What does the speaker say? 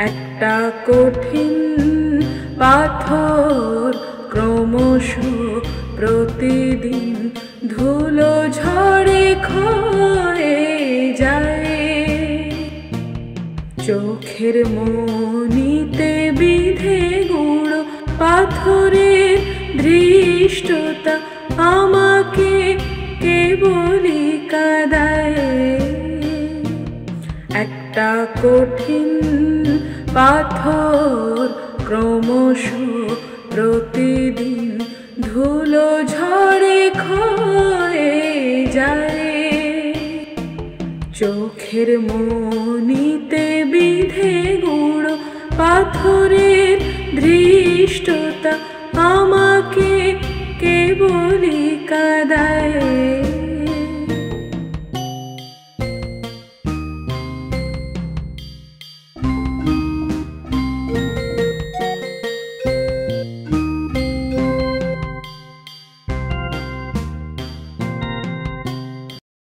একটা কঠিন পাথর ক্রমশ প্রতিদিন ধুলো ঝড়ে ক্ষয়ে যায়। চোখের মনিতে বিধে গুঁড়ো পাথরের দৃষ্টতা আমাকে কেবলই কাঁদায়। একটা কঠিন পাথর ক্রমশ প্রতিদিন ধুলো ঝড়ে ক্ষয়ে যায়। চোখের মনিতে বিধে গুঁড়ো পাথর